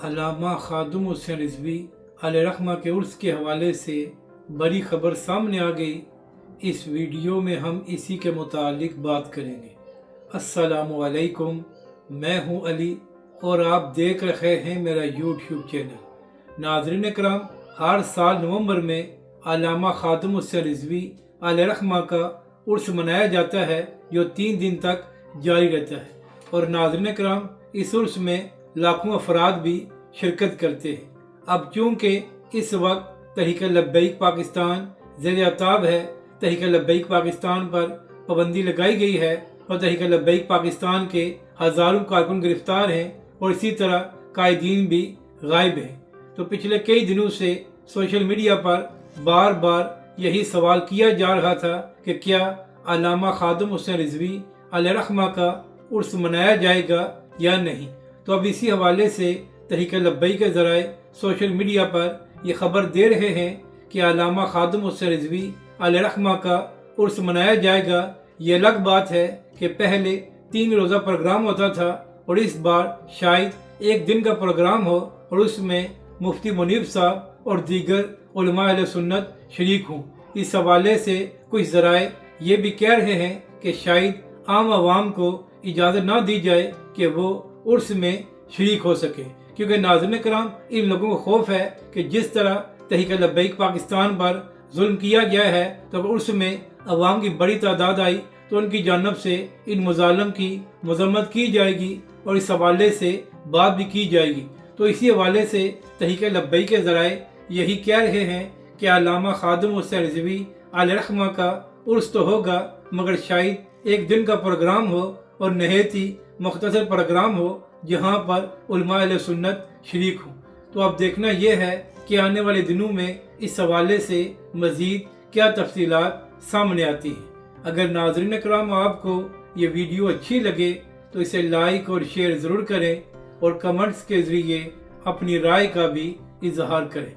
علامہ خادم حسین رضوی علیہ رحمہ کے عرس کے حوالے سے بڑی خبر سامنے آ گئی۔ اس ویڈیو میں ہم اسی کے متعلق بات کریں گے۔ السلام علیکم، میں ہوں علی اور آپ دیکھ رہے ہیں میرا یوٹیوب چینل۔ ناظرین کرام، ہر سال نومبر میں علامہ خادم حسین رضوی علیہ رحمہ کا عرس منایا جاتا ہے جو 3 دن تک جاری رہتا ہے، اور ناظرین کرام اس عرس میں لاکھوں افراد بھی شرکت کرتے ہیں۔ اب چونکہ اس وقت تحریک لبیک پاکستان زیر اعتاب ہے، تحریک لبیک پاکستان پر پابندی لگائی گئی ہے اور تحریک لبیک پاکستان کے ہزاروں کارکن گرفتار ہیں اور اسی طرح قائدین بھی غائب ہیں، تو پچھلے کئی دنوں سے سوشل میڈیا پر بار بار یہی سوال کیا جا رہا تھا کہ کیا علامہ خادم حسین رضوی علیہ رحمہ کا عرس منایا جائے گا یا نہیں۔ تو اب اسی حوالے سے تحریک لبیک کے ذرائع سوشل میڈیا پر یہ خبر دے رہے ہیں کہ علامہ خادم حسین رضوی علیہ رحمہ کا عرس منایا جائے گا۔ یہ الگ بات ہے کہ پہلے 3 روزہ پروگرام ہوتا تھا اور اس بار شاید 1 دن کا پروگرام ہو اور اس میں مفتی منیب صاحب اور دیگر علماء اہل سنت شریک ہوں۔ اس حوالے سے کچھ ذرائع یہ بھی کہہ رہے ہیں کہ شاید عام عوام کو اجازت نہ دی جائے کہ وہ عرس میں شریک ہو سکے، کیونکہ ناظرین کرام ان لوگوں کو خوف ہے کہ جس طرح تحریک لبیک پاکستان پر ظلم کیا گیا ہے، تو اگر عرس میں عوام کی بڑی تعداد آئی تو ان کی جانب سے ان مظالم کی مذمت کی جائے گی اور اس حوالے سے بات بھی کی جائے گی۔ تو اسی حوالے سے تحریک لبیک کے ذرائع یہی کہہ رہے ہیں کہ علامہ خادم حسین رضوی علیہ رحمہ کا عرس تو ہوگا، مگر شاید 1 دن کا پروگرام ہو اور نہایت ہی مختصر پروگرام ہو جہاں پر علماء اہل سنت شریک ہوں۔ تو اب دیکھنا یہ ہے کہ آنے والے دنوں میں اس حوالے سے مزید کیا تفصیلات سامنے آتی ہیں۔ اگر ناظرین کرام آپ کو یہ ویڈیو اچھی لگے تو اسے لائک اور شیئر ضرور کریں اور کمنٹس کے ذریعے اپنی رائے کا بھی اظہار کریں۔